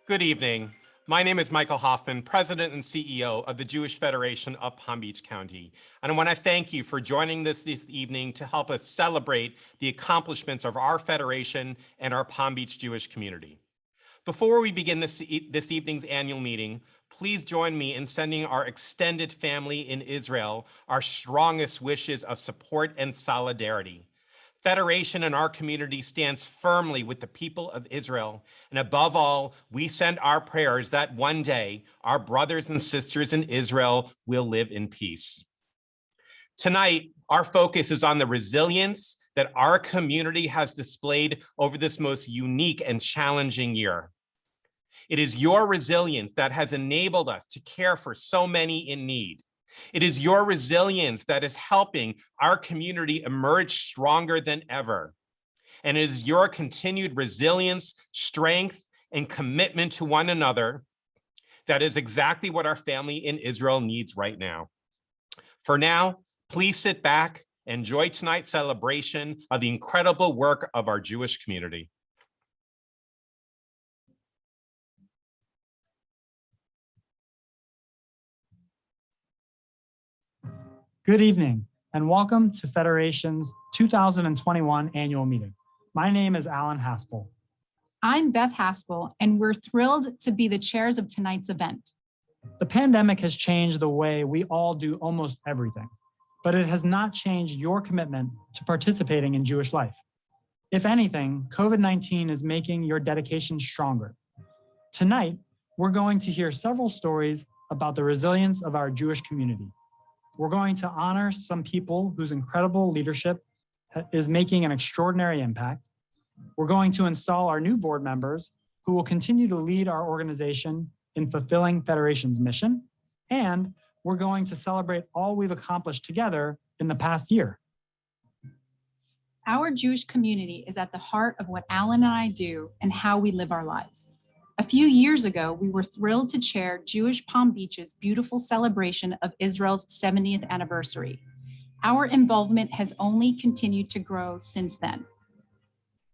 Good evening. My name is Michael Hoffman, President and CEO of the Jewish Federation of Palm Beach County. And I want to thank you for joining this evening to help us celebrate the accomplishments of our federation and our Palm Beach Jewish community. Before we begin this evening's annual meeting, please join me in sending our extended family in Israel our strongest wishes of support and solidarity. Federation in our community stands firmly with the people of Israel. And above all, we send our prayers that one day our brothers and sisters in Israel will live in peace. Tonight, our focus is on the resilience that our community has displayed over this most unique and challenging year. It is your resilience that has enabled us to care for so many in need. It is your resilience that is helping our community emerge stronger than ever. And it is your continued resilience, strength, and commitment to one another that is exactly what our family in Israel needs right now. For now, please sit back, enjoy tonight's celebration of the incredible work of our Jewish community. Good evening and welcome to Federation's 2021 annual meeting. My name is Alan Haspel. I'm Beth Haspel, and we're thrilled to be the chairs of tonight's event. The pandemic has changed the way we all do almost everything, but it has not changed your commitment to participating in Jewish life. If anything, COVID-19 is making your dedication stronger. Tonight, we're going to hear several stories about the resilience of our Jewish community. We're going to honor some people whose incredible leadership is making an extraordinary impact. We're going to install our new board members who will continue to lead our organization in fulfilling Federation's mission. And we're going to celebrate all we've accomplished together in the past year. Our Jewish community is at the heart of what Alan and I do and how we live our lives. A few years ago, we were thrilled to chair Jewish Palm Beach's beautiful celebration of Israel's 70th anniversary. Our involvement has only continued to grow since then.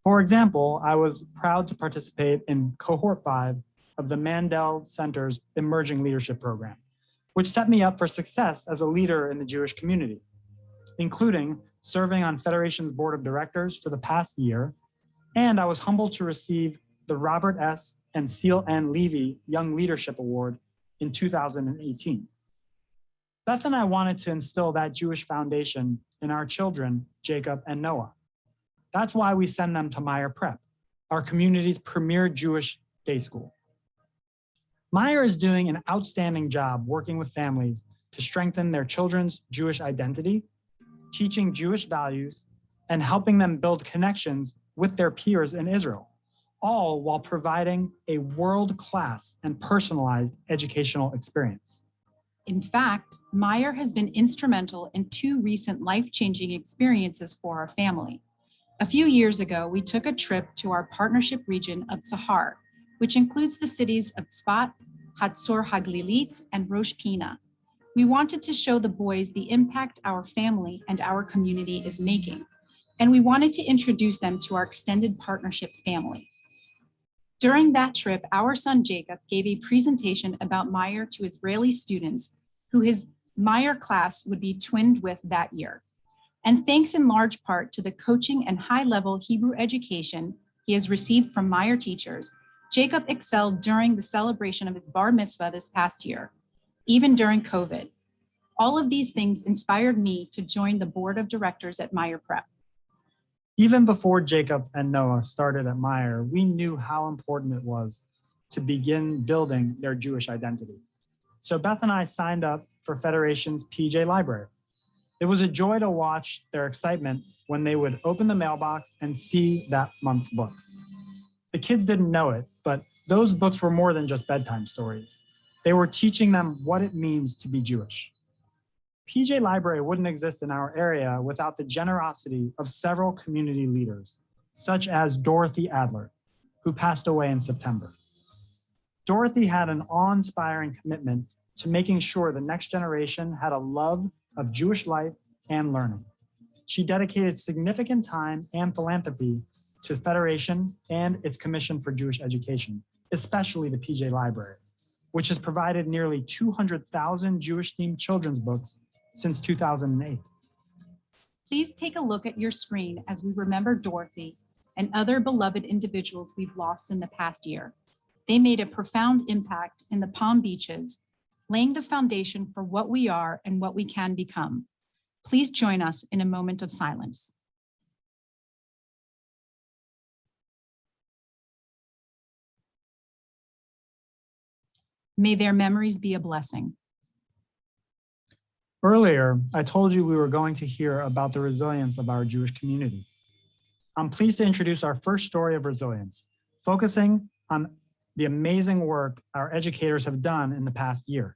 For example, I was proud to participate in cohort 5 of the Mandel Center's Emerging Leadership Program, which set me up for success as a leader in the Jewish community, including serving on Federation's board of directors for the past year. And I was humbled to receive the Robert S. and Seal N. Levy Young Leadership Award in 2018. Beth and I wanted to instill that Jewish foundation in our children, Jacob and Noah. That's why we send them to Meyer Prep, our community's premier Jewish day school. Meyer is doing an outstanding job working with families to strengthen their children's Jewish identity, teaching Jewish values, and helping them build connections with their peers in Israel, all while providing a world-class and personalized educational experience. In fact, Meyer has been instrumental in 2 recent life-changing experiences for our family. A few years ago, we took a trip to our partnership region of Sahar, which includes the cities of Tzfat, Hatzor Haglilit, and Rosh Pina. We wanted to show the boys the impact our family and our community is making, and we wanted to introduce them to our extended partnership family. During that trip, our son Jacob gave a presentation about Meyer to Israeli students who his Meyer class would be twinned with that year. And thanks in large part to the coaching and high-level Hebrew education he has received from Meyer teachers, Jacob excelled during the celebration of his bar mitzvah this past year, even during COVID. All of these things inspired me to join the board of directors at Meyer Prep. Even before Jacob and Noah started at Meyer, we knew how important it was to begin building their Jewish identity. So Beth and I signed up for Federation's PJ Library. It was a joy to watch their excitement when they would open the mailbox and see that month's book. The kids didn't know it, but those books were more than just bedtime stories. They were teaching them what it means to be Jewish. PJ Library wouldn't exist in our area without the generosity of several community leaders, such as Dorothy Adler, who passed away in September. Dorothy had an awe-inspiring commitment to making sure the next generation had a love of Jewish life and learning. She dedicated significant time and philanthropy to Federation and its Commission for Jewish Education, especially the PJ Library, which has provided nearly 200,000 Jewish-themed children's books since 2008. Please take a look at your screen as we remember Dorothy and other beloved individuals we've lost in the past year. They made a profound impact in the Palm Beaches, laying the foundation for what we are and what we can become. Please join us in a moment of silence. May their memories be a blessing. Earlier, I told you we were going to hear about the resilience of our Jewish community. I'm pleased to introduce our first story of resilience, focusing on the amazing work our educators have done in the past year.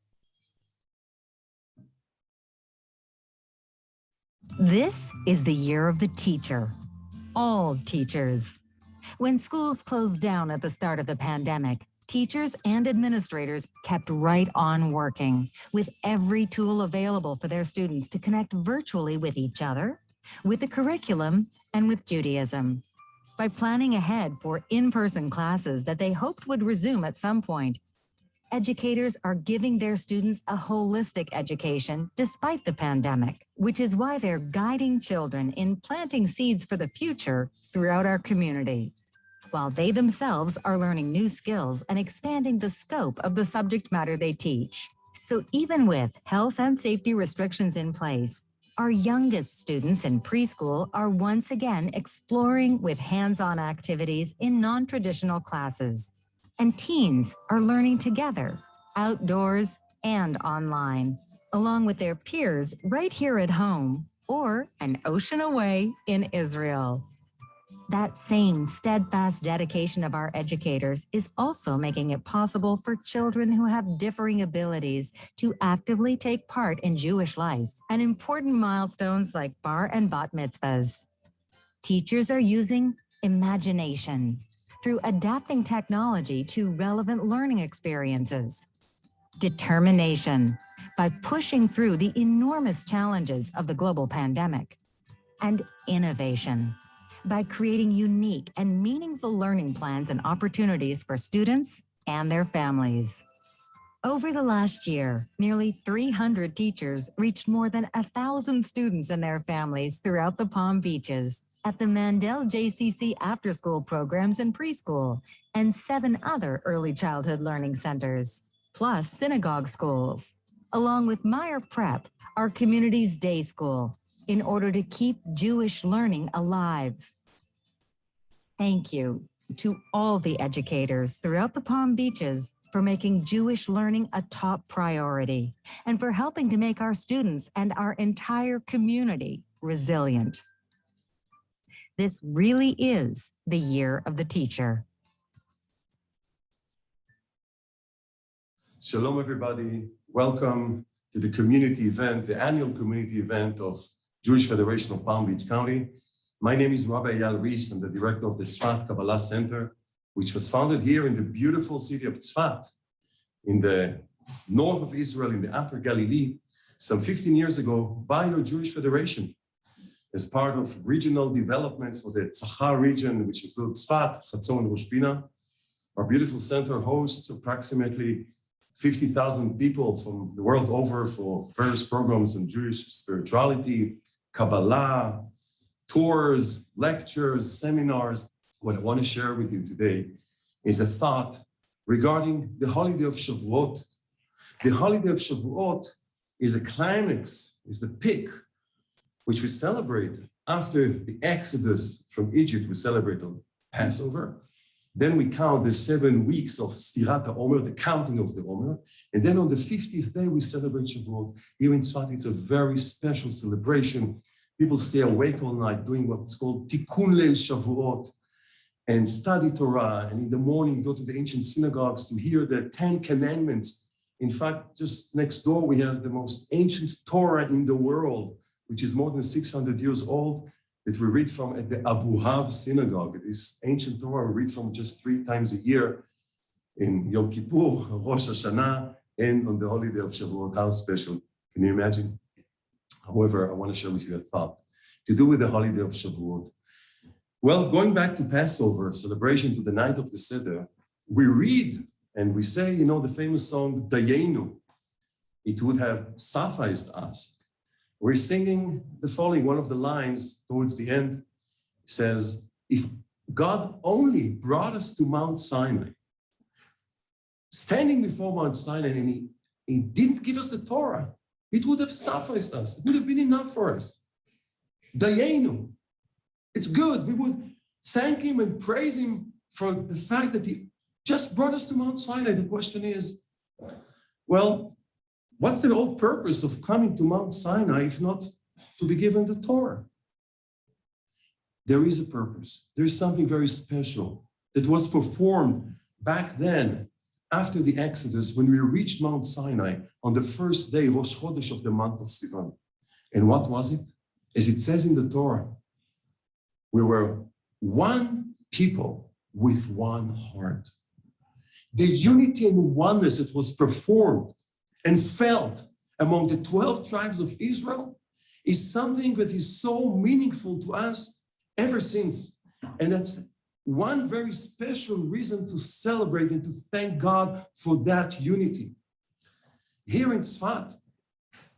This is the year of the teacher. All teachers. When schools closed down at the start of the pandemic, teachers and administrators kept right on working with every tool available for their students to connect virtually with each other, with the curriculum, and with Judaism. By planning ahead for in-person classes that they hoped would resume at some point, educators are giving their students a holistic education despite the pandemic, which is why they're guiding children in planting seeds for the future throughout our community, while they themselves are learning new skills and expanding the scope of the subject matter they teach. So even with health and safety restrictions in place, our youngest students in preschool are once again exploring with hands-on activities in non-traditional classes. And teens are learning together, outdoors and online, along with their peers right here at home or an ocean away in Israel. That same steadfast dedication of our educators is also making it possible for children who have differing abilities to actively take part in Jewish life and important milestones like bar and bat mitzvahs. Teachers are using imagination through adapting technology to relevant learning experiences. Determination by pushing through the enormous challenges of the global pandemic. And innovation by creating unique and meaningful learning plans and opportunities for students and their families. Over the last year, nearly 300 teachers reached more than 1,000 students and their families throughout the Palm Beaches at the Mandel JCC after-school programs and preschool, and 7 other early childhood learning centers, plus synagogue schools, along with Meyer Prep, our community's day school, in order to keep Jewish learning alive. Thank you to all the educators throughout the Palm Beaches for making Jewish learning a top priority and for helping to make our students and our entire community resilient. This really is the year of the teacher. Shalom, everybody. Welcome to the community event, the annual community event of Jewish Federation of Palm Beach County. My name is Rabbi Eyal Rees. I'm the director of the Tzfat Kabbalah Center, which was founded here in the beautiful city of Tzfat, in the north of Israel, in the Upper Galilee, some 15 years ago by your Jewish Federation, as part of regional development for the Tzachar region, which includes Tzfat, Chatzor, and Rosh Pina. Our beautiful center hosts approximately 50,000 people from the world over for various programs on Jewish spirituality, Kabbalah, tours, lectures, seminars. What I want to share with you today is a thought regarding the holiday of Shavuot. The holiday of Shavuot is a climax, is the peak, which we celebrate after the Exodus from Egypt. We celebrate on Passover. Then we count the 7 weeks of Stirat HaOmer, the counting of the Omer. And then on the 50th day, we celebrate Shavuot. Here in Tzfat, it's a very special celebration. People stay awake all night doing what's called Tikkun Leil Shavuot and study Torah. And in the morning, go to the ancient synagogues to hear the 10 commandments. In fact, just next door, we have the most ancient Torah in the world, which is more than 600 years old, that we read from at the Abu Hav synagogue. This ancient Torah we read from just 3 times a year in Yom Kippur, Rosh Hashanah, and on the holiday of Shavuot. How special. Can you imagine? However, I want to share with you a thought to do with the holiday of Shavuot. Well, going back to Passover celebration, to the night of the Seder, we read and we say, the famous song, Dayenu, it would have sufficed us. We're singing the following, one of the lines towards the end says, if God only brought us to Mount Sinai, standing before Mount Sinai, and he didn't give us the Torah, it would have sufficed us. It would have been enough for us. Dayenu, it's good. We would thank him and praise him for the fact that he just brought us to Mount Sinai. The question is, well, what's the whole purpose of coming to Mount Sinai if not to be given the Torah? There is a purpose. There is something very special that was performed back then after the Exodus when we reached Mount Sinai on the first day, Rosh Chodesh of the month of Sivan. And what was it? As it says in the Torah, we were one people with one heart. The unity and oneness that was performed and felt among the 12 tribes of Israel is something that is so meaningful to us ever since. And that's one very special reason to celebrate and to thank God for that unity. Here in Tzfat,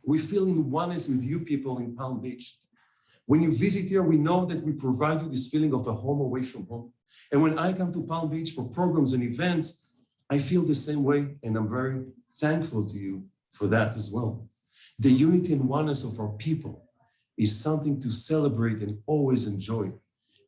we feel in oneness with you people in Palm Beach. When you visit here, we know that we provide you this feeling of a home away from home. And when I come to Palm Beach for programs and events, I feel the same way, and I'm very thankful to you for that as well. The unity and oneness of our people is something to celebrate and always enjoy.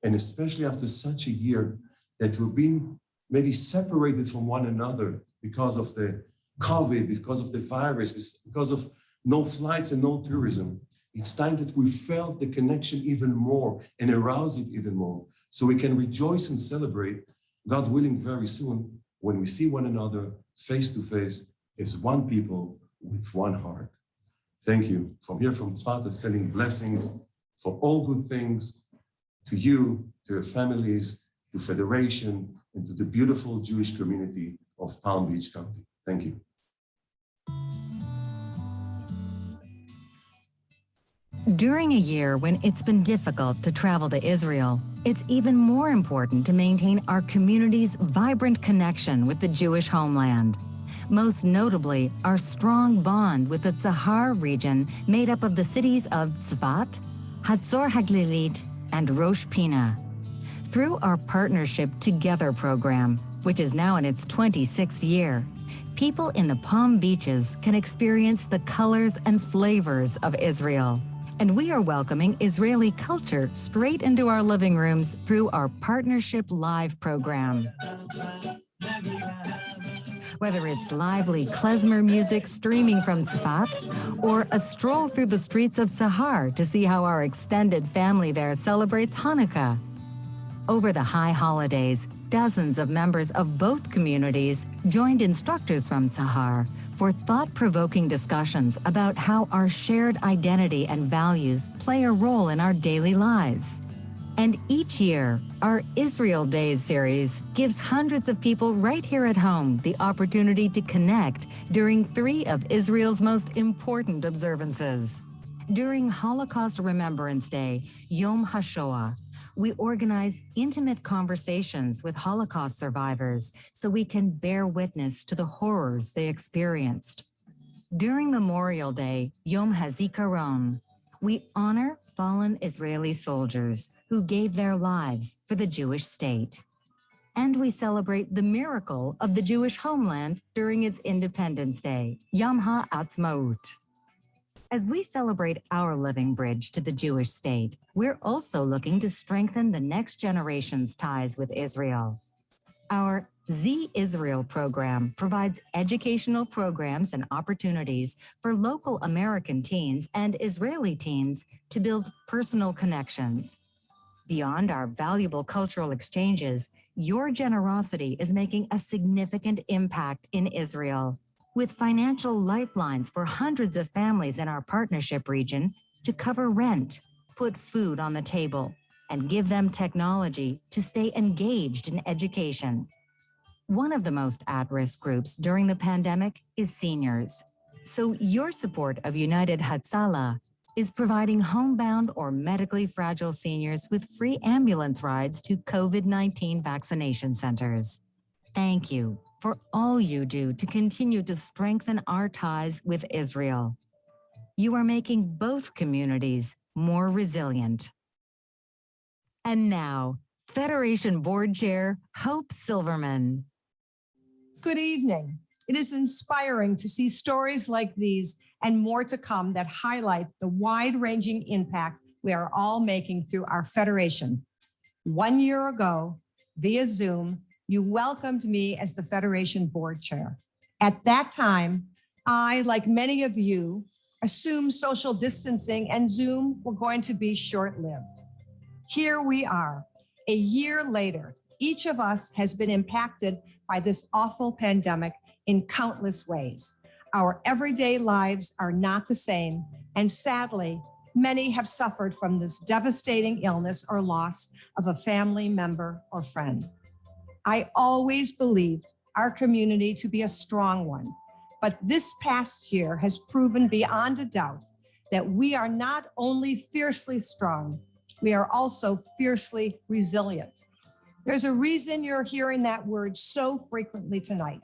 And especially after such a year that we've been maybe separated from one another because of the COVID, because of the virus, because of no flights and no tourism. It's time that we felt the connection even more and arouse it even more, so we can rejoice and celebrate, God willing, very soon, when we see one another face to face as one people with one heart. Thank you. From here, from Tzfat, sending blessings for all good things to you, to your families, to Federation, and to the beautiful Jewish community of Palm Beach County. Thank you. During a year when it's been difficult to travel to Israel, it's even more important to maintain our community's vibrant connection with the Jewish homeland. Most notably, our strong bond with the Tzahar region made up of the cities of Tzfat, Hatzor HaGlilit, and Rosh Pina. Through our Partnership Together program, which is now in its 26th year, people in the Palm Beaches can experience the colors and flavors of Israel. And we are welcoming Israeli culture straight into our living rooms through our Partnership Live program. Whether it's lively klezmer music streaming from Tzfat, or a stroll through the streets of Tzahar to see how our extended family there celebrates Hanukkah. Over the high holidays, dozens of members of both communities joined instructors from Tzahar for thought-provoking discussions about how our shared identity and values play a role in our daily lives. And each year, our Israel Days series gives hundreds of people right here at home the opportunity to connect during 3 of Israel's most important observances. During Holocaust Remembrance Day, Yom HaShoah, we organize intimate conversations with Holocaust survivors so we can bear witness to the horrors they experienced. During Memorial Day, Yom HaZikaron, we honor fallen Israeli soldiers who gave their lives for the Jewish state. And we celebrate the miracle of the Jewish homeland during its Independence Day, Yom HaAtzmaut. As we celebrate our living bridge to the Jewish state, we're also looking to strengthen the next generation's ties with Israel. Our Z Israel program provides educational programs and opportunities for local American teens and Israeli teens to build personal connections. Beyond our valuable cultural exchanges, your generosity is making a significant impact in Israel, with financial lifelines for hundreds of families in our partnership region to cover rent, put food on the table, and give them technology to stay engaged in education. One of the most at-risk groups during the pandemic is seniors. So your support of United Hatzalah is providing homebound or medically fragile seniors with free ambulance rides to COVID-19 vaccination centers. thank you for all you do to continue to strengthen our ties with Israel. You are making both communities more resilient. And now, Federation Board Chair Hope Silverman. Good evening. It is inspiring to see stories like these and more to come that highlight the wide-ranging impact we are all making through our Federation. 1 year ago, via Zoom, you welcomed me as the Federation Board Chair. At that time, I, like many of you, assumed social distancing and Zoom were going to be short-lived. Here we are, a year later. Each of us has been impacted by this awful pandemic in countless ways. Our everyday lives are not the same, and sadly, many have suffered from this devastating illness or loss of a family member or friend. I always believed our community to be a strong one, but this past year has proven beyond a doubt that we are not only fiercely strong, we are also fiercely resilient. There's a reason you're hearing that word so frequently tonight.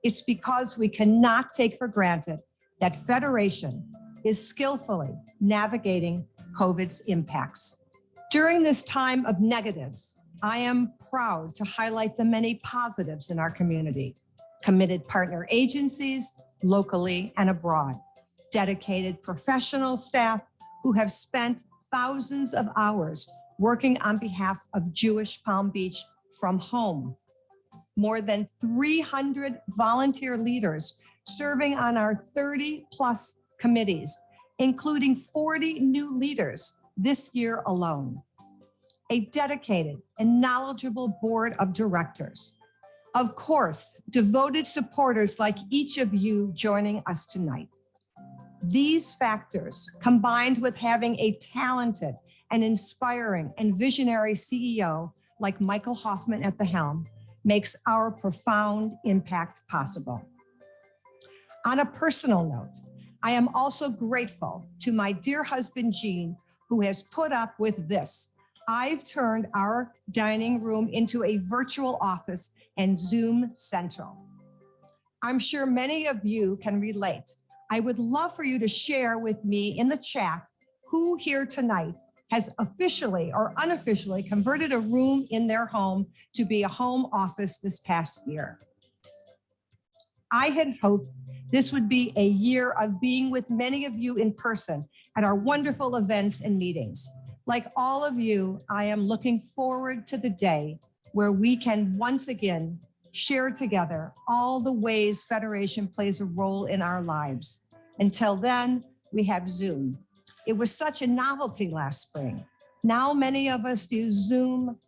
It's because we cannot take for granted that Federation is skillfully navigating COVID's impacts. During this time of negatives, I am proud to highlight the many positives in our community. Committed partner agencies, locally and abroad. Dedicated professional staff who have spent thousands of hours working on behalf of Jewish Palm Beach from home. More than 300 volunteer leaders serving on our 30+ committees, including 40 new leaders this year alone. A dedicated and knowledgeable board of directors. Of course, devoted supporters like each of you joining us tonight. These factors, combined with having a talented and inspiring and visionary CEO like Michael Hoffman at the helm, makes our profound impact possible. On a personal note, I am also grateful to my dear husband, Gene, who has put up with this. I've turned our dining room into a virtual office and Zoom central. I'm sure many of you can relate. I would love for you to share with me in the chat who here tonight has officially or unofficially converted a room in their home to be a home office this past year. I had hoped this would be a year of being with many of you in person at our wonderful events and meetings. Like all of you, I am looking forward to the day where we can once again share together all the ways Federation plays a role in our lives. Until then, we have Zoom. It was such a novelty last spring. Now many of us use Zoom,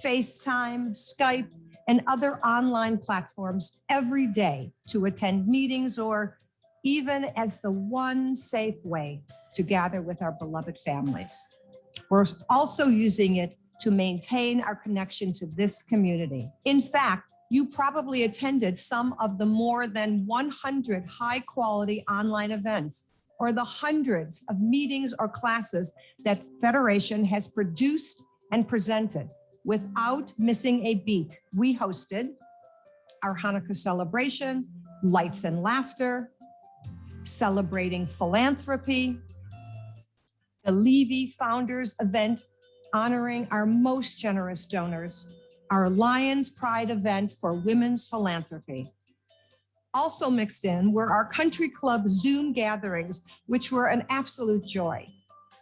FaceTime, Skype, and other online platforms every day to attend meetings or even as the one safe way to gather with our beloved families. We're also using it to maintain our connection to this community. In fact, you probably attended some of the more than 100 high-quality online events or the hundreds of meetings or classes that Federation has produced and presented without missing a beat. We hosted our Hanukkah celebration, Lights and Laughter, celebrating philanthropy, the Levy Founders event, honoring our most generous donors, our Lions Pride event for women's philanthropy. Also mixed in were our country club Zoom gatherings, which were an absolute joy.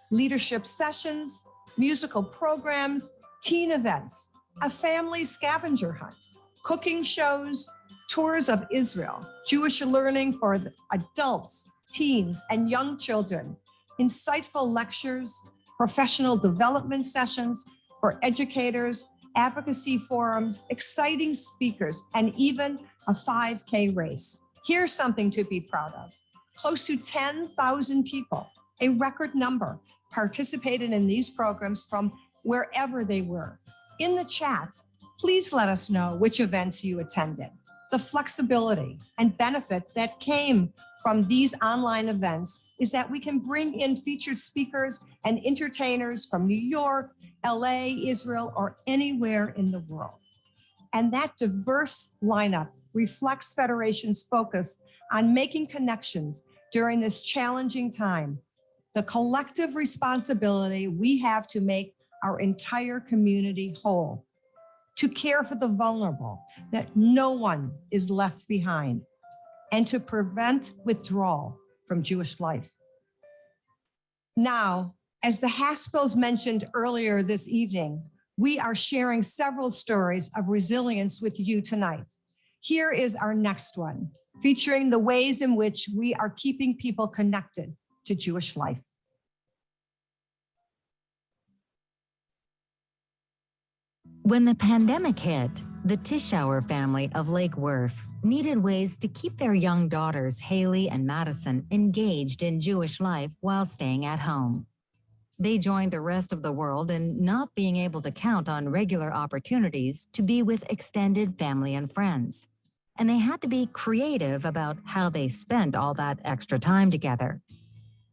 Leadership sessions, musical programs, teen events, a family scavenger hunt, cooking shows, tours of Israel, Jewish learning for adults, teens, and young children, insightful lectures, professional development sessions for educators, advocacy forums, exciting speakers, and even a 5K race. Here's something to be proud of. Close to 10,000 people, a record number, participated in these programs from wherever they were. In the chat, please let us know which events you attended. The flexibility and benefit that came from these online events is that we can bring in featured speakers and entertainers from New York, LA, Israel, or anywhere in the world. And that diverse lineup reflects Federation's focus on making connections during this challenging time. The collective responsibility we have to make our entire community whole, to care for the vulnerable, that no one is left behind, and to prevent withdrawal from Jewish life. Now, as the Haspels mentioned earlier this evening, we are sharing several stories of resilience with you tonight. Here is our next one, featuring the ways in which we are keeping people connected to Jewish life. When the pandemic hit, the Tischauer family of Lake Worth needed ways to keep their young daughters, Haley and Madison, engaged in Jewish life while staying at home. They joined the rest of the world in not being able to count on regular opportunities to be with extended family and friends. And they had to be creative about how they spent all that extra time together.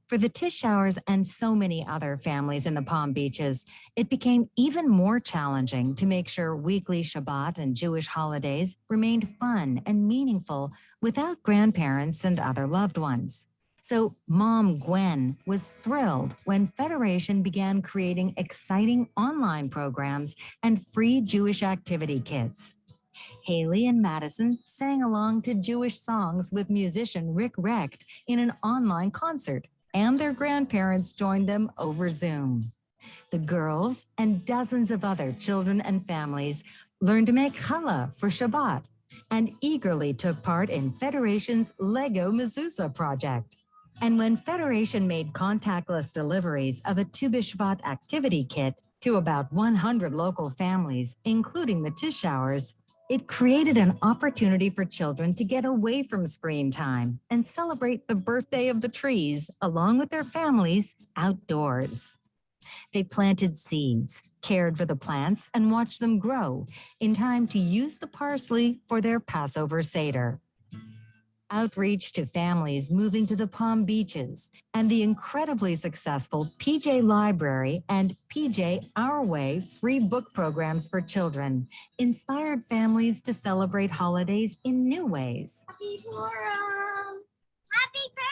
For the Tischauers and so many other families in the Palm Beaches, it became even more challenging to make sure weekly Shabbat and Jewish holidays remained fun and meaningful without grandparents and other loved ones. So Mom Gwen was thrilled when Federation began creating exciting online programs and free Jewish activity kits. Haley and Madison sang along to Jewish songs with musician Rick Recht in an online concert, and their grandparents joined them over Zoom. The girls and dozens of other children and families learned to make challah for Shabbat and eagerly took part in Federation's Lego Mezuzah project. And when Federation made contactless deliveries of a Tu B'Shvat activity kit to about 100 local families, including the Tischauers, it created an opportunity for children to get away from screen time and celebrate the birthday of the trees along with their families outdoors. They planted seeds, cared for the plants, and watched them grow in time to use the parsley for their Passover Seder. Outreach to families moving to the Palm Beaches and the incredibly successful PJ Library and PJ Our Way free book programs for children inspired families to celebrate holidays in new ways. Happy Purim! Happy Purim!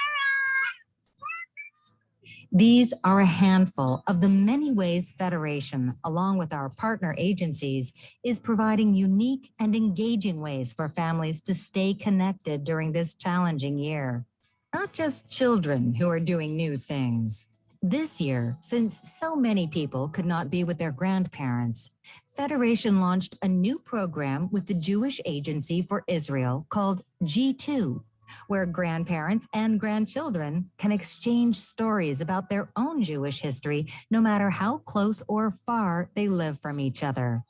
These are a handful of the many ways Federation, along with our partner agencies, is providing unique and engaging ways for families to stay connected during this challenging year. Not just children who are doing new things. This year, since so many people could not be with their grandparents, Federation launched a new program with the Jewish Agency for Israel called G2, where grandparents and grandchildren can exchange stories about their own Jewish history, no matter how close or far they live from each other.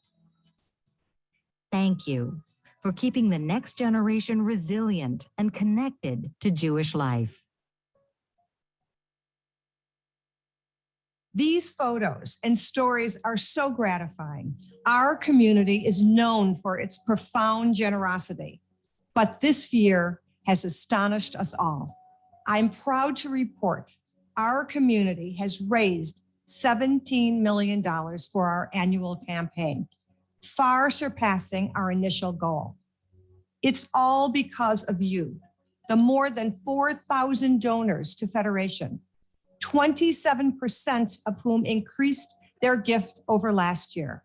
Thank you for keeping the next generation resilient and connected to Jewish life. These photos and stories are so gratifying. Our community is known for its profound generosity, but this year has astonished us all. I'm proud to report our community has raised $17 million for our annual campaign, far surpassing our initial goal. It's all because of you, the more than 4,000 donors to Federation, 27% of whom increased their gift over last year.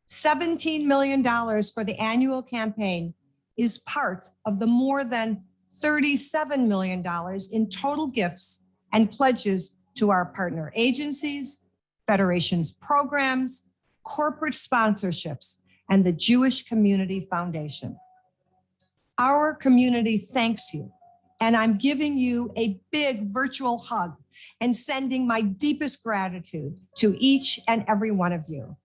$17 million for the annual campaign is part of the more than $37 million in total gifts and pledges to our partner agencies, Federation's programs, corporate sponsorships, and the Jewish Community Foundation. Our community thanks you, and I'm giving you a big virtual hug and sending my deepest gratitude to each and every one of you.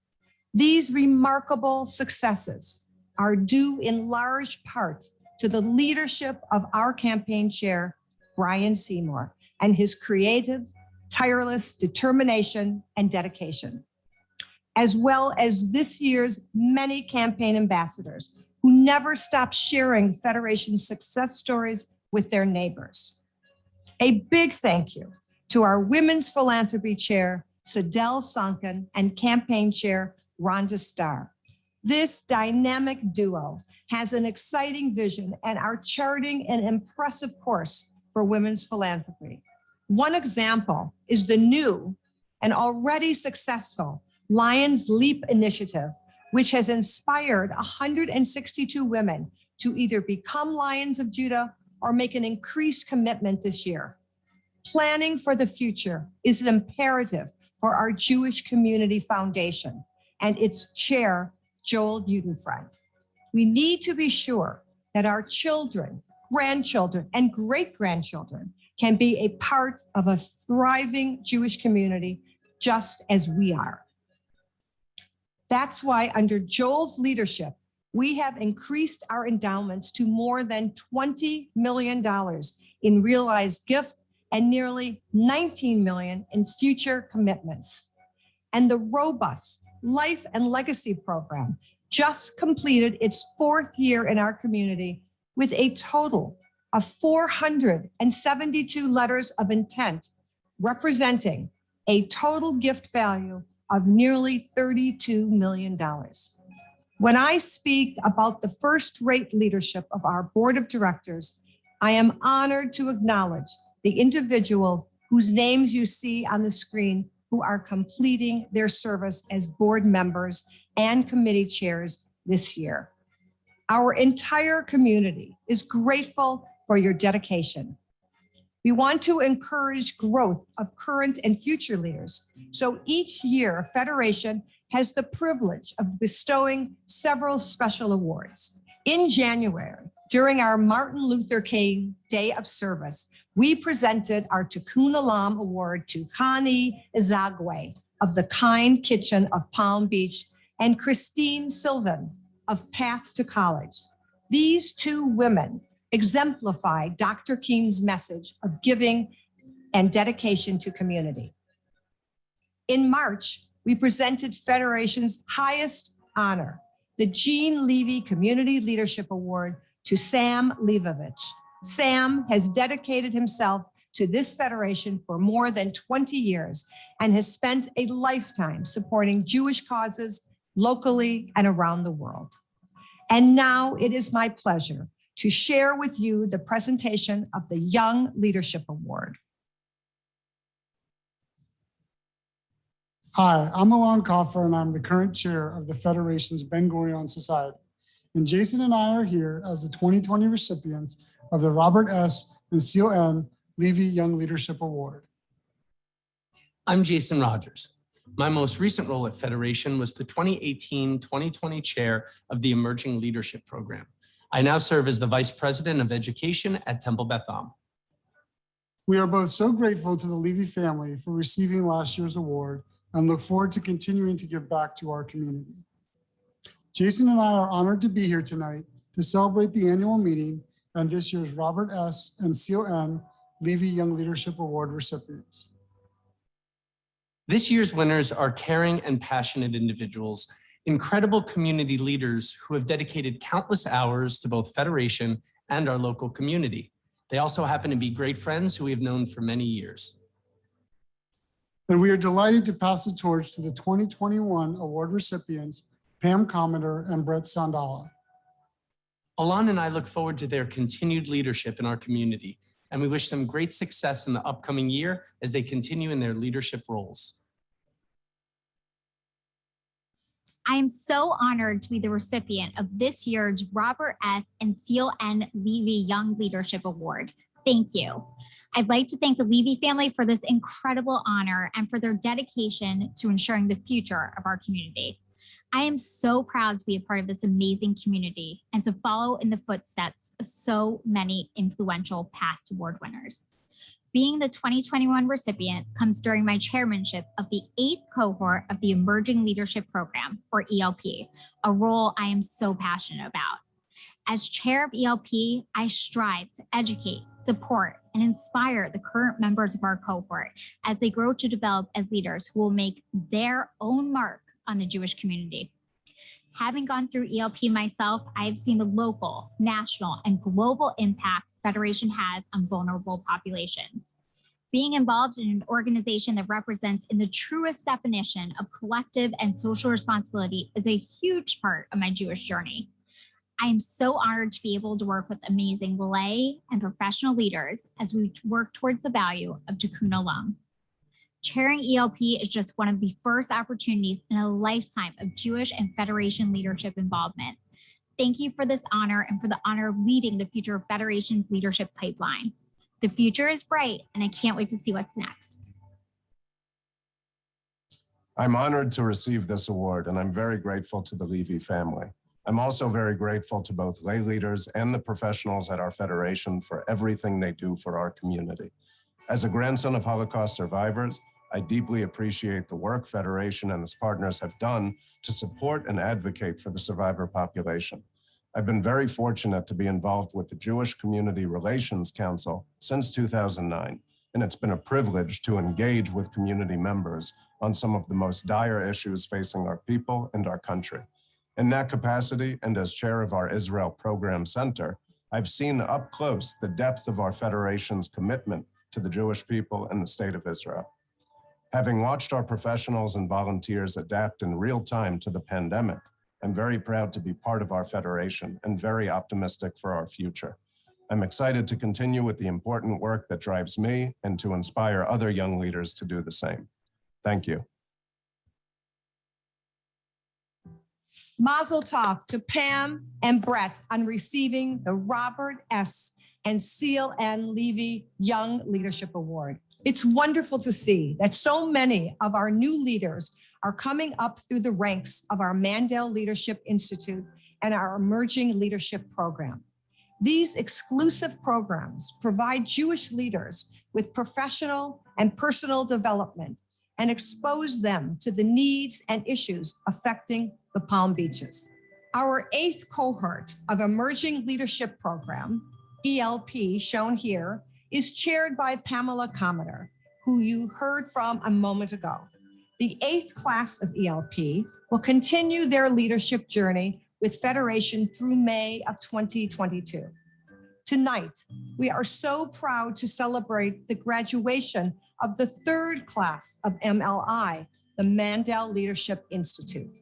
These remarkable successes are due in large part to the leadership of our campaign chair, Brian Seymour, and his creative, tireless determination and dedication, as well as this year's many campaign ambassadors who never stop sharing Federation's success stories with their neighbors. A big thank you to our Women's Philanthropy Chair, Sadell Sonkin, and Campaign Chair, Rhonda Starr. This dynamic duo has an exciting vision and are charting an impressive course for women's philanthropy. One example is the new and already successful Lions Leap initiative, which has inspired 162 women to either become Lions of Judah or make an increased commitment this year. Planning for the future is an imperative for our Jewish Community Foundation and its chair, Joel Udenfriend. We need to be sure that our children, grandchildren, and great-grandchildren can be a part of a thriving Jewish community just as we are. That's why under Joel's leadership, we have increased our endowments to more than $20 million in realized gift and nearly $19 million in future commitments. And the robust Life and Legacy program just completed its 4th year in our community with a total of 472 letters of intent, representing a total gift value of nearly $32 million. When I speak about the first-rate leadership of our board of directors, I am honored to acknowledge the individuals whose names you see on the screen who are completing their service as board members and committee chairs this year. Our entire community is grateful for your dedication. We want to encourage growth of current and future leaders. So each year, Federation has the privilege of bestowing several special awards. In January, during our Martin Luther King Day of Service, we presented our Tikkun Olam Award to Connie Izagwe of the Kind Kitchen of Palm Beach and Christine Sylvan of Path to College. These two women exemplify Dr. King's message of giving and dedication to community. In March, we presented Federation's highest honor, the Jean Levy Community Leadership Award, to Sam Leibovich. Sam has dedicated himself to this federation for more than 20 years and has spent a lifetime supporting Jewish causes locally and around the world. And now it is my pleasure to share with you the presentation of the Young Leadership Award. Hi, I'm Alon Koffer, and I'm the current chair of the Federation's Ben Gurion Society. And Jason and I are here as the 2020 recipients of the Robert S. and Seal N. Levy Young Leadership Award. I'm Jason Rogers. My most recent role at Federation was the 2018-2020 chair of the Emerging Leadership Program. I now serve as the Vice President of Education at Temple Beth Am. We are both so grateful to the Levy family for receiving last year's award and look forward to continuing to give back to our community. Jason and I are honored to be here tonight to celebrate the annual meeting and this year's Robert S. and Seal N. Levy Young Leadership Award recipients. This year's winners are caring and passionate individuals, incredible community leaders who have dedicated countless hours to both Federation and our local community. They also happen to be great friends who we have known for many years. And we are delighted to pass the torch to the 2021 award recipients, Pam Commodore and Brett Sandala. Alon and I look forward to their continued leadership in our community, and we wish them great success in the upcoming year as they continue in their leadership roles. I am so honored to be the recipient of this year's Robert S. and Seal N. Levy Young Leadership Award. Thank you. I'd like to thank the Levy family for this incredible honor and for their dedication to ensuring the future of our community. I am so proud to be a part of this amazing community and to follow in the footsteps of so many influential past award winners. Being the 2021 recipient comes during my chairmanship of the 8th cohort of the Emerging Leadership Program, or ELP, a role I am so passionate about. As chair of ELP, I strive to educate, support, and inspire the current members of our cohort as they grow to develop as leaders who will make their own mark on the Jewish community. Having gone through ELP myself, I have seen the local, national, and global impact Federation has on vulnerable populations. Being involved in an organization that represents in the truest definition of collective and social responsibility is a huge part of my Jewish journey. I am so honored to be able to work with amazing lay and professional leaders as we work towards the value of Tikkun Olam. Chairing ELP is just one of the first opportunities in a lifetime of Jewish and Federation leadership involvement. Thank you for this honor and for the honor of leading the future of Federation's leadership pipeline. The future is bright, and I can't wait to see what's next. I'm honored to receive this award, and I'm very grateful to the Levy family. I'm also very grateful to both lay leaders and the professionals at our Federation for everything they do for our community. As a grandson of Holocaust survivors, I deeply appreciate the work Federation and its partners have done to support and advocate for the survivor population. I've been very fortunate to be involved with the Jewish Community Relations Council since 2009, and it's been a privilege to engage with community members on some of the most dire issues facing our people and our country. In that capacity, and as chair of our Israel Program Center, I've seen up close the depth of our Federation's commitment to the Jewish people and the state of Israel. Having watched our professionals and volunteers adapt in real time to the pandemic, I'm very proud to be part of our Federation and very optimistic for our future. I'm excited to continue with the important work that drives me and to inspire other young leaders to do the same. Thank you. Mazel tov to Pam and Brett on receiving the Robert S. and Seal N. Levy Young Leadership Award. It's wonderful to see that so many of our new leaders are coming up through the ranks of our Mandel Leadership Institute and our Emerging Leadership Program. These exclusive programs provide Jewish leaders with professional and personal development and expose them to the needs and issues affecting the Palm Beaches. Our 8th cohort of Emerging Leadership Program, ELP, shown here, is chaired by Pamela Cometer, who you heard from a moment ago. The 8th class of ELP will continue their leadership journey with Federation through May of 2022. Tonight, we are so proud to celebrate the graduation of the 3rd class of MLI, the Mandel Leadership Institute.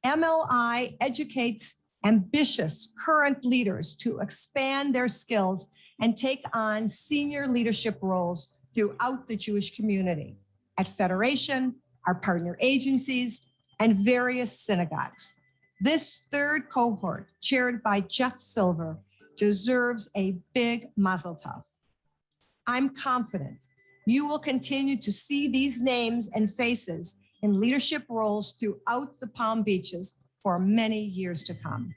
MLI educates ambitious current leaders to expand their skills and take on senior leadership roles throughout the Jewish community at Federation, our partner agencies, and various synagogues. This 3rd cohort, chaired by Jeff Silver, deserves a big mazel tov. I'm confident you will continue to see these names and faces in leadership roles throughout the Palm Beaches for many years to come.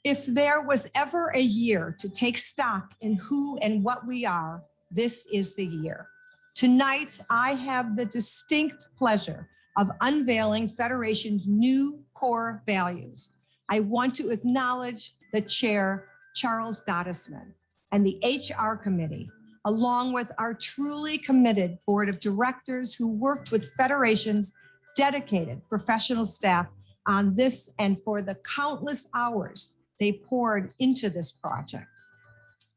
If there was ever a year to take stock in who and what we are, this is the year. Tonight, I have the distinct pleasure of unveiling Federation's new core values. I want to acknowledge the chair, Charles Gottesman, and the HR committee, along with our truly committed board of directors who worked with Federation's dedicated professional staff on this and for the countless hours they poured into this project.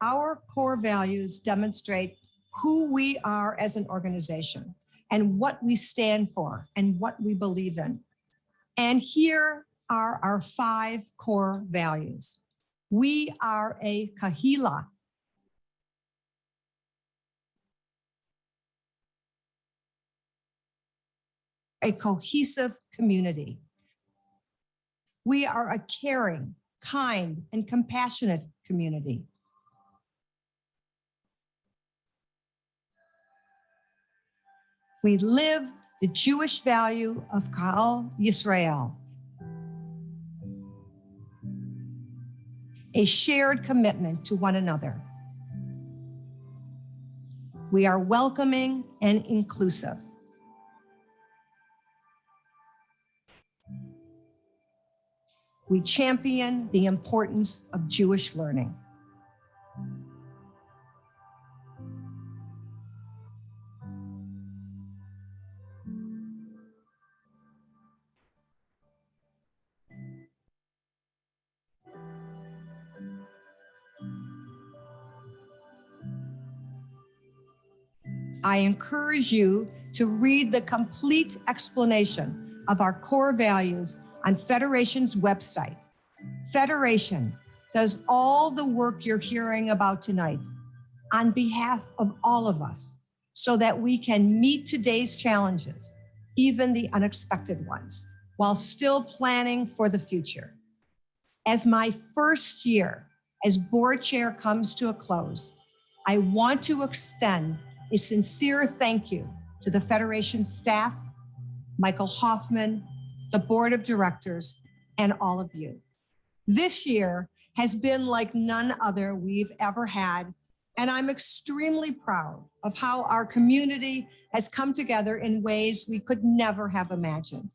Our core values demonstrate who we are as an organization and what we stand for and what we believe in. And here are our 5 core values. We are a kahila, a cohesive community. We are a caring, kind, and compassionate community. We live the Jewish value of Ka'al Yisrael, a shared commitment to one another. We are welcoming and inclusive. We champion the importance of Jewish learning. I encourage you to read the complete explanation of our core values on Federation's website. Federation does all the work you're hearing about tonight on behalf of all of us so that we can meet today's challenges, even the unexpected ones, while still planning for the future. As my first year as board chair comes to a close, I want to extend a sincere thank you to the Federation staff, Michael Hoffman, the board of directors, and all of you. This year has been like none other we've ever had, and I'm extremely proud of how our community has come together in ways we could never have imagined.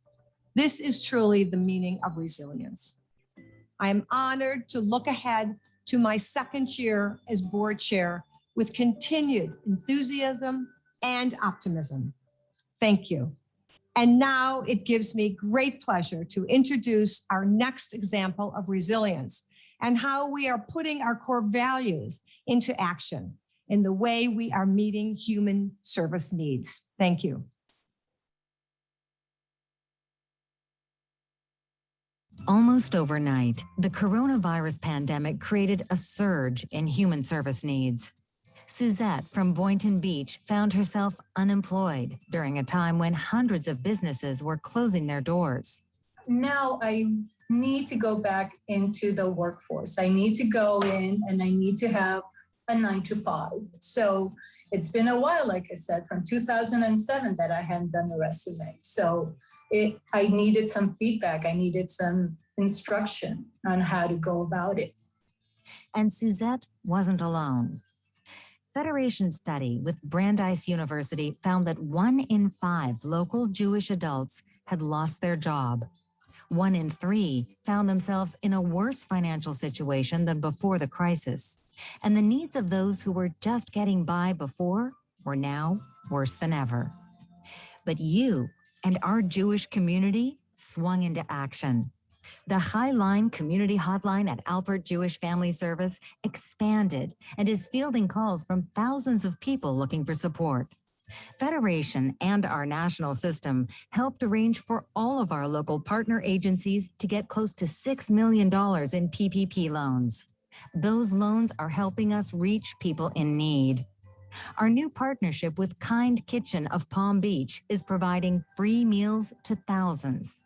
This is truly the meaning of resilience. I am honored to look ahead to my second year as board chair with continued enthusiasm and optimism. Thank you. And now it gives me great pleasure to introduce our next example of resilience and how we are putting our core values into action in the way we are meeting human service needs. Thank you. Almost overnight, the coronavirus pandemic created a surge in human service needs. Suzette from Boynton Beach found herself unemployed during a time when hundreds of businesses were closing their doors. Now I need to go back into the workforce. I need to go in and I need to have a 9 to 5. So it's been a while, like I said, from 2007 that I hadn't done a resume. So I needed some feedback. I needed some instruction on how to go about it. And Suzette wasn't alone. Federation study with Brandeis University found that 1 in 5 local Jewish adults had lost their job. 1 in 3 found themselves in a worse financial situation than before the crisis. And the needs of those who were just getting by before were now worse than ever. But you and our Jewish community swung into action. The Highline Community Hotline at Alpert Jewish Family Service expanded and is fielding calls from thousands of people looking for support. Federation and our national system helped arrange for all of our local partner agencies to get close to $6 million in PPP loans. Those loans are helping us reach people in need. Our new partnership with Kind Kitchen of Palm Beach is providing free meals to thousands.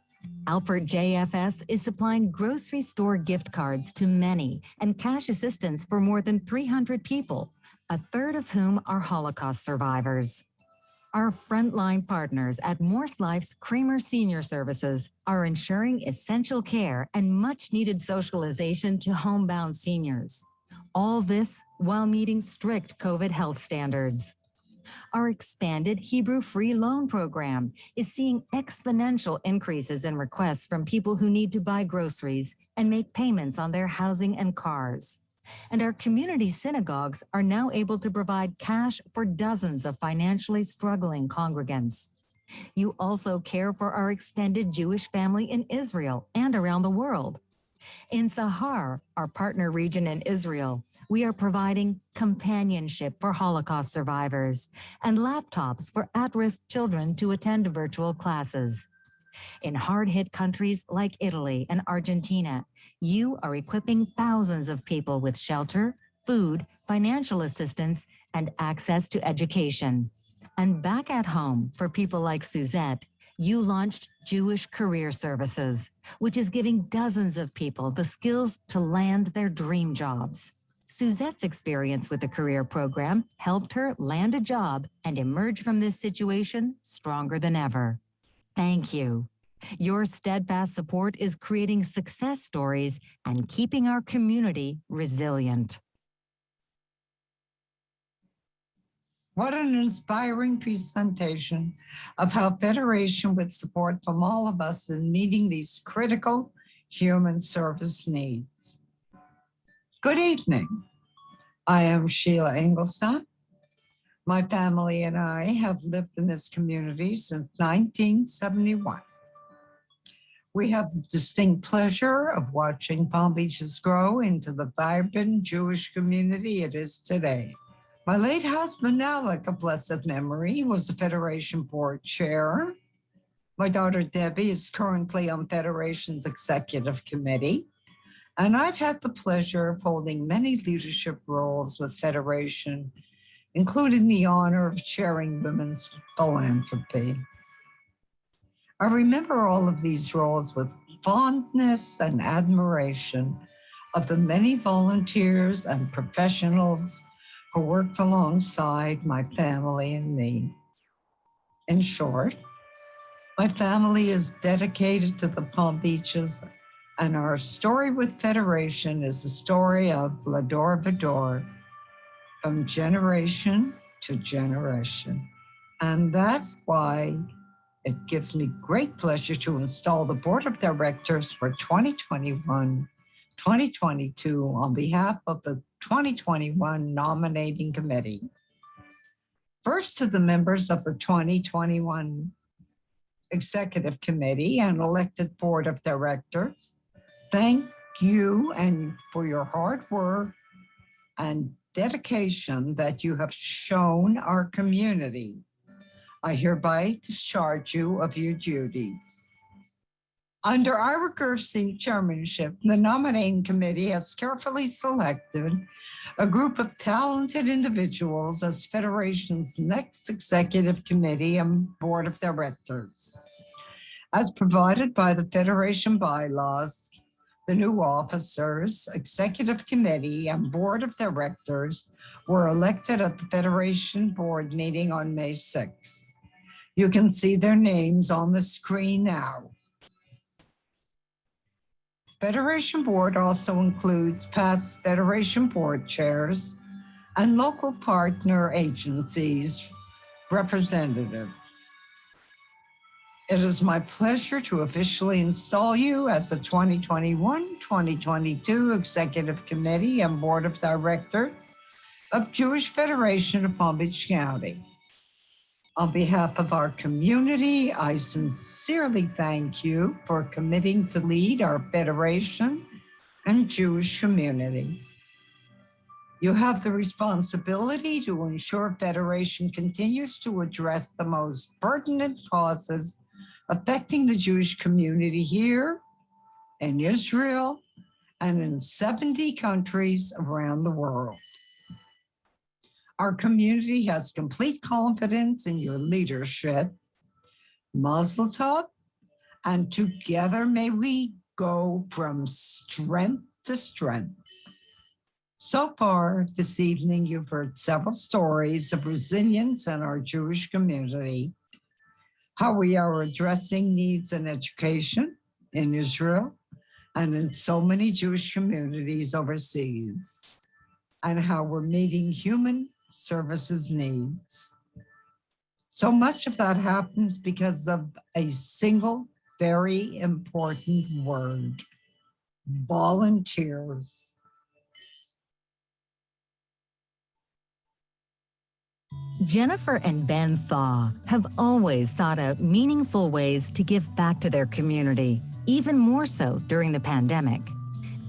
Alpert JFS is supplying grocery store gift cards to many and cash assistance for more than 300 people, a third of whom are Holocaust survivors. Our frontline partners at Morse Life's Kramer Senior Services are ensuring essential care and much-needed socialization to homebound seniors. All this while meeting strict COVID health standards. Our expanded Hebrew free loan program is seeing exponential increases in requests from people who need to buy groceries and make payments on their housing and cars. And our community synagogues are now able to provide cash for dozens of financially struggling congregants. You also care for our extended Jewish family in Israel and around the world. In Sahar, our partner region in Israel, we are providing companionship for Holocaust survivors and laptops for at-risk children to attend virtual classes. In hard-hit countries like Italy and Argentina, you are equipping thousands of people with shelter, food, financial assistance, and access to education. And back at home, for people like Suzette, you launched Jewish Career Services, which is giving dozens of people the skills to land their dream jobs. Suzette's experience with the career program helped her land a job and emerge from this situation stronger than ever. Thank you. Your steadfast support is creating success stories and keeping our community resilient. What an inspiring presentation of how Federation with support from all of us in meeting these critical human service needs. Good evening. I am Sheila Engelstad. My family and I have lived in this community since 1971. We have the distinct pleasure of watching Palm Beaches grow into the vibrant Jewish community it is today. My late husband, Alec, of blessed memory, was the Federation Board Chair. My daughter, Debbie, is currently on Federation's Executive Committee. And I've had the pleasure of holding many leadership roles with Federation, including the honor of chairing women's philanthropy. I remember all of these roles with fondness and admiration of the many volunteers and professionals who worked alongside my family and me. In short, my family is dedicated to the Palm Beaches, and our story with Federation is the story of L'Adore Vador from generation to generation. And that's why it gives me great pleasure to install the Board of Directors for 2021-2022 on behalf of the 2021 Nominating Committee. First, to the members of the 2021 Executive Committee and elected Board of Directors, thank you and for your hard work and dedication that you have shown our community. I hereby discharge you of your duties. Under Ira Gerstein's chairmanship, the nominating committee has carefully selected a group of talented individuals as Federation's next executive committee and board of directors. As provided by the Federation bylaws, the new officers, executive committee, and board of directors were elected at the Federation board meeting on May 6th. You can see their names on the screen now. Federation board also includes past Federation board chairs and local partner agencies representatives. It is my pleasure to officially install you as the 2021-2022 Executive Committee and Board of Directors of Jewish Federation of Palm Beach County. On behalf of our community, I sincerely thank you for committing to lead our Federation and Jewish community. You have the responsibility to ensure Federation continues to address the most pertinent causes affecting the Jewish community here in Israel and in 70 countries around the world. Our community has complete confidence in your leadership. Mazel tov, and together may we go from strength to strength. So far this evening, you've heard several stories of resilience in our Jewish community, how we are addressing needs in education in Israel and in so many Jewish communities overseas, and how we're meeting human services needs. So much of that happens because of a single, very important word: volunteers. Jennifer and Ben Thaw have always sought out meaningful ways to give back to their community, even more so during the pandemic.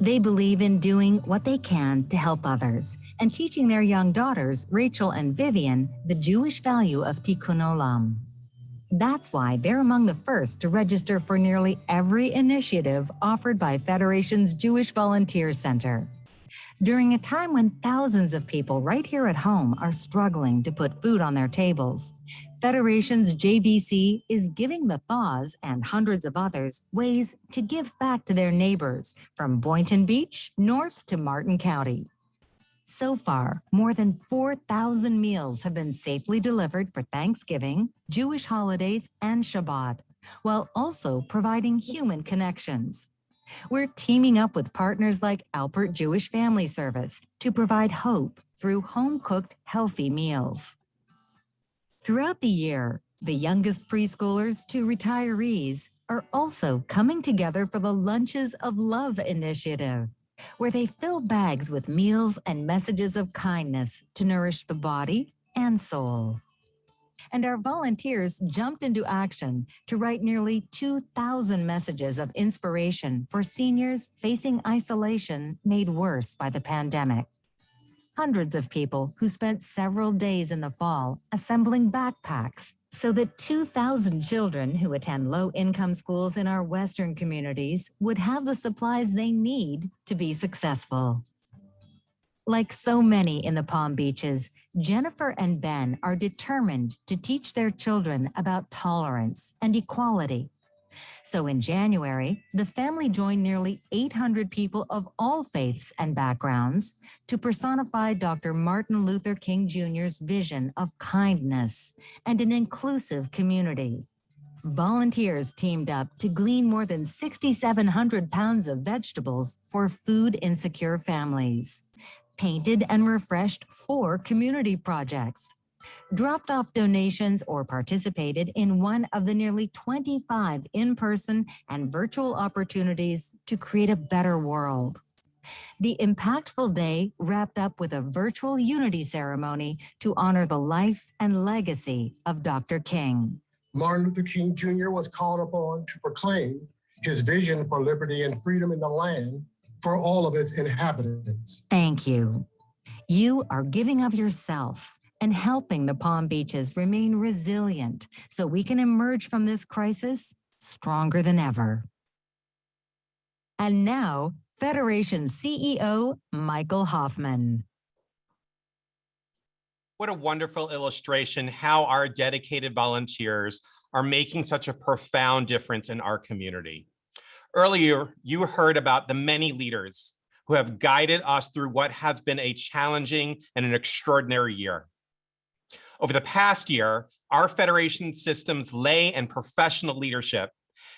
They believe in doing what they can to help others and teaching their young daughters, Rachel and Vivian, the Jewish value of tikkun olam. That's why they're among the first to register for nearly every initiative offered by Federation's Jewish Volunteer Center. During a time when thousands of people right here at home are struggling to put food on their tables, Federation's JVC is giving the Thaws and hundreds of others ways to give back to their neighbors from Boynton Beach north to Martin County. So far, more than 4,000 meals have been safely delivered for Thanksgiving, Jewish holidays, and Shabbat, while also providing human connections. We're teaming up with partners like Alpert Jewish Family Service to provide hope through home-cooked, healthy meals. Throughout the year, the youngest preschoolers to retirees are also coming together for the Lunches of Love initiative, where they fill bags with meals and messages of kindness to nourish the body and soul. And our volunteers jumped into action to write nearly 2,000 messages of inspiration for seniors facing isolation made worse by the pandemic. hundreds of people who spent several days in the fall assembling backpacks so that 2,000 children who attend low-income schools in our Western communities would have the supplies they need to be successful. Like so many in the Palm Beaches, Jennifer and Ben are determined to teach their children about tolerance and equality. So in January, the family joined nearly 800 people of all faiths and backgrounds to personify Dr. Martin Luther King Jr.'s vision of kindness and an inclusive community. Volunteers teamed up to glean more than 6,700 pounds of vegetables for food insecure families, painted and refreshed 4 community projects, dropped off donations, or participated in one of the nearly 25 in-person and virtual opportunities to create a better world. The impactful day wrapped up with a virtual unity ceremony to honor the life and legacy of Dr. King. Martin Luther King Jr. was called upon to proclaim his vision for liberty and freedom in the land for all of its inhabitants. Thank you. You are giving of yourself and helping the Palm Beaches remain resilient so we can emerge from this crisis stronger than ever. And now, Federation CEO Michael Hoffman. What a wonderful illustration how our dedicated volunteers are making such a profound difference in our community. Earlier, you heard about the many leaders who have guided us through what has been a challenging and an extraordinary year. Over the past year, our Federation system's lay and professional leadership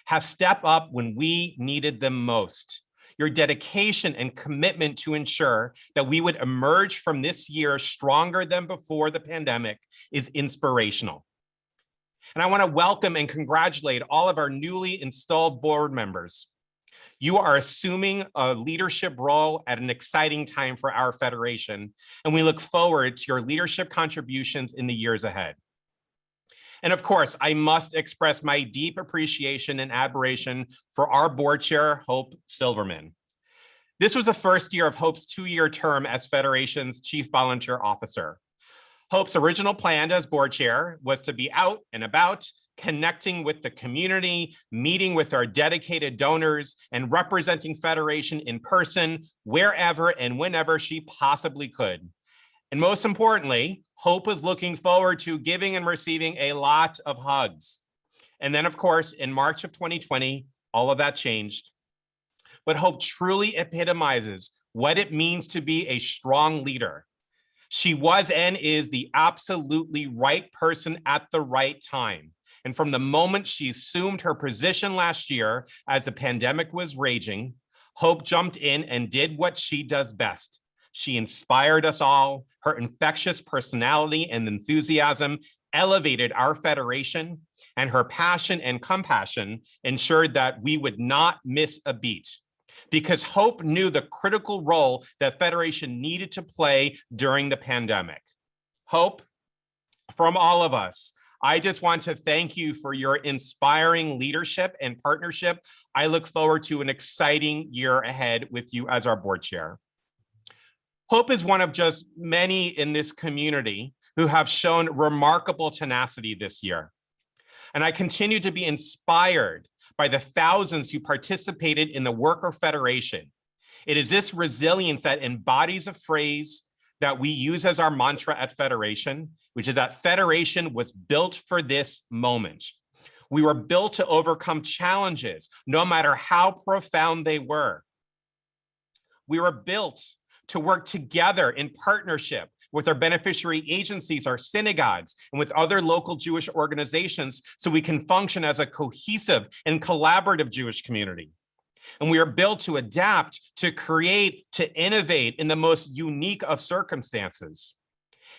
have stepped up when we needed them most. Your dedication and commitment to ensure that we would emerge from this year stronger than before the pandemic is inspirational. And I want to welcome and congratulate all of our newly installed board members. You are assuming a leadership role at an exciting time for our Federation, and we look forward to your leadership contributions in the years ahead. And of course, I must express my deep appreciation and admiration for our board chair, Hope Silverman. This was the first year of Hope's 2-year term as Federation's Chief Volunteer Officer. Hope's original plan as board chair was to be out and about, connecting with the community, meeting with our dedicated donors, and representing Federation in person, wherever and whenever she possibly could. And most importantly, Hope was looking forward to giving and receiving a lot of hugs. And then, of course, in March of 2020, all of that changed. But Hope truly epitomizes what it means to be a strong leader. She was and is the absolutely right person at the right time. And from the moment she assumed her position last year as the pandemic was raging, Hope jumped in and did what she does best. She inspired us all. Her infectious personality and enthusiasm elevated our Federation, and her passion and compassion ensured that we would not miss a beat. Because Hope knew the critical role that Federation needed to play during the pandemic. Hope, from all of us, I just want to thank you for your inspiring leadership and partnership. I look forward to an exciting year ahead with you as our board chair. Hope is one of just many in this community who have shown remarkable tenacity this year. And I continue to be inspired by the thousands who participated in the Worker Federation. It is this resilience that embodies a phrase that we use as our mantra at Federation, which is that Federation was built for this moment. We were built to overcome challenges, no matter how profound they were. We were built to work together in partnership with our beneficiary agencies, our synagogues, and with other local Jewish organizations so we can function as a cohesive and collaborative Jewish community. And we are built to adapt, to create, to innovate in the most unique of circumstances.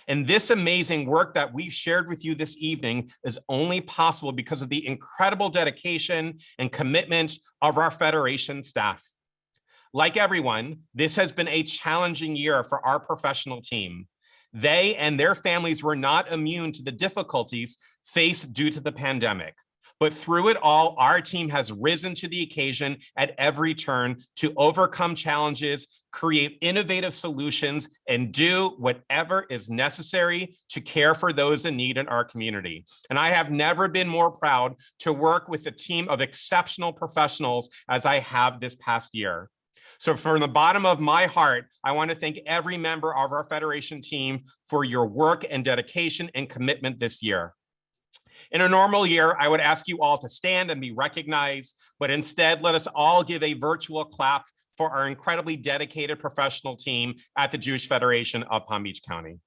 And this amazing work that we've shared with you this evening is only possible because of the incredible dedication and commitment of our Federation staff. Like everyone, this has been a challenging year for our professional team. They and their families were not immune to the difficulties faced due to the pandemic. But through it all, our team has risen to the occasion at every turn to overcome challenges, create innovative solutions, and do whatever is necessary to care for those in need in our community. And I have never been more proud to work with a team of exceptional professionals as I have this past year. So from the bottom of my heart, I want to thank every member of our Federation team for your work and dedication and commitment this year. In a normal year, I would ask you all to stand and be recognized, but instead let us all give a virtual clap for our incredibly dedicated professional team at the Jewish Federation of Palm Beach County.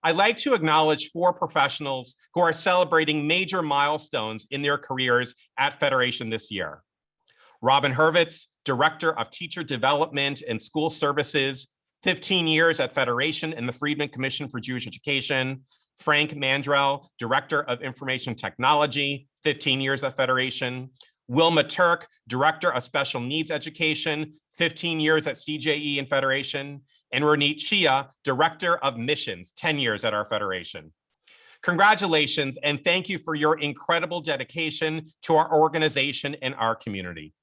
I'd like to acknowledge 4 professionals who are celebrating major milestones in their careers at Federation this year. Robin Hurwitz, Director of Teacher Development and School Services, 15 years at Federation and the Friedman Commission for Jewish Education. Frank Mandrell, Director of Information Technology, 15 years at Federation. Wilma Turk, Director of Special Needs Education, 15 years at CJE and Federation. And Ronit Chia, Director of Missions, 10 years at our Federation. Congratulations, and thank you for your incredible dedication to our organization and our community.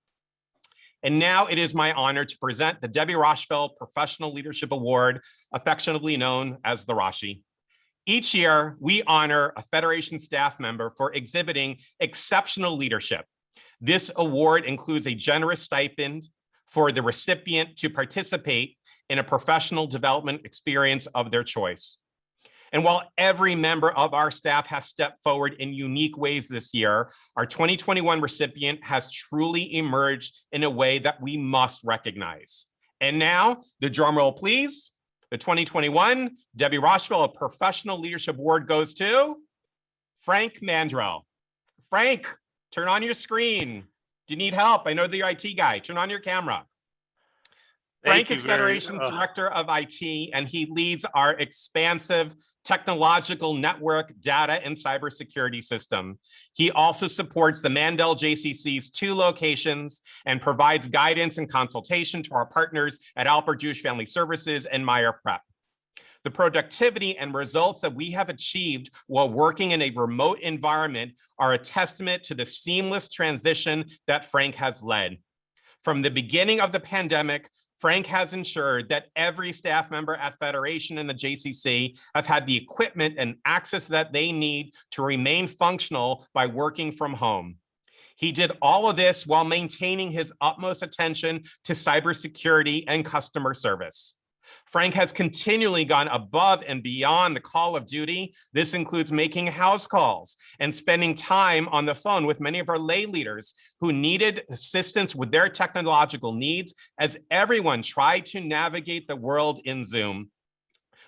And now it is my honor to present the Debbie Rochfeld Professional Leadership Award, affectionately known as the Rashi. Each year, we honor a Federation staff member for exhibiting exceptional leadership. This award includes a generous stipend for the recipient to participate in a professional development experience of their choice. And while every member of our staff has stepped forward in unique ways this year, our 2021 recipient has truly emerged in a way that we must recognize. And now, the drum roll, please. The 2021 Debbie Rochfeld Professional Leadership Award goes to Frank Mandrell. Frank, turn on your screen. Do you need help? I know the IT guy. Turn on your camera. Frank is Federation's Director of IT, and he leads our expansive technological network, data, and cybersecurity system. He also supports the Mandel JCC's 2 locations and provides guidance and consultation to our partners at Alpert Jewish Family Services and Meyer Prep. The productivity and results that we have achieved while working in a remote environment are a testament to the seamless transition that Frank has led. From the beginning of the pandemic, Frank has ensured that every staff member at Federation and the JCC have had the equipment and access that they need to remain functional by working from home. He did all of this while maintaining his utmost attention to cybersecurity and customer service. Frank has continually gone above and beyond the call of duty. This includes making house calls and spending time on the phone with many of our lay leaders who needed assistance with their technological needs as everyone tried to navigate the world in Zoom.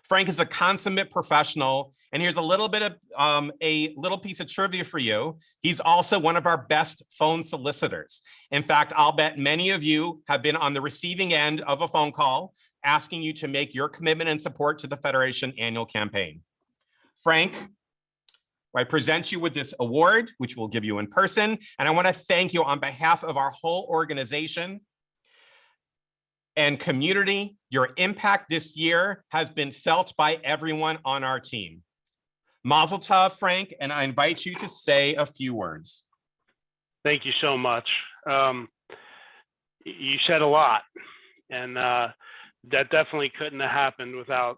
Frank is a consummate professional, and here's a little bit of a little piece of trivia for you. He's also one of our best phone solicitors. In fact, I'll bet many of you have been on the receiving end of a phone call asking you to make your commitment and support to the Federation annual campaign. Frank, I present you with this award, which we'll give you in person, and I want to thank you on behalf of our whole organization and community. Your impact this year has been felt by everyone on our team. Mazel tov, Frank, and I invite you to say a few words. Thank you so much. You said a lot, and that definitely couldn't have happened without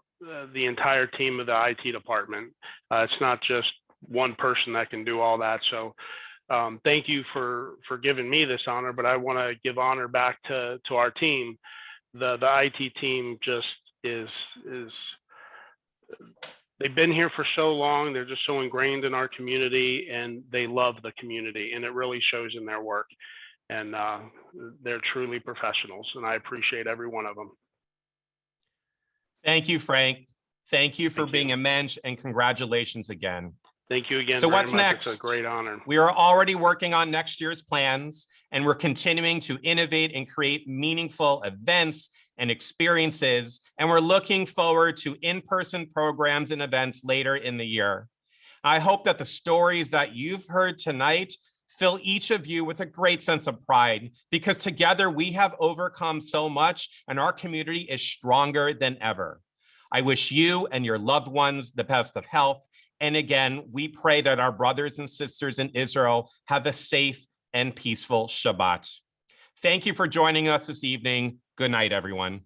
the entire team of the IT department. It's not just one person that can do all that. So thank you for giving me this honor, but I want to give honor back to our team. The IT team just is they've been here for so long. They're just so ingrained in our community, and they love the community, and it really shows in their work. And they're truly professionals, and I appreciate every one of them. Thank you, Frank. Thank you for being a mensch, and congratulations again. Thank you again. So what's next? It's a great honor. We are already working on next year's plans, and we're continuing to innovate and create meaningful events and experiences. And we're looking forward to in-person programs and events later in the year. I hope that the stories that you've heard tonight fill each of you with a great sense of pride, because together we have overcome so much and our community is stronger than ever. I wish you and your loved ones the best of health. And again, we pray that our brothers and sisters in Israel have a safe and peaceful Shabbat. Thank you for joining us this evening. Good night, everyone.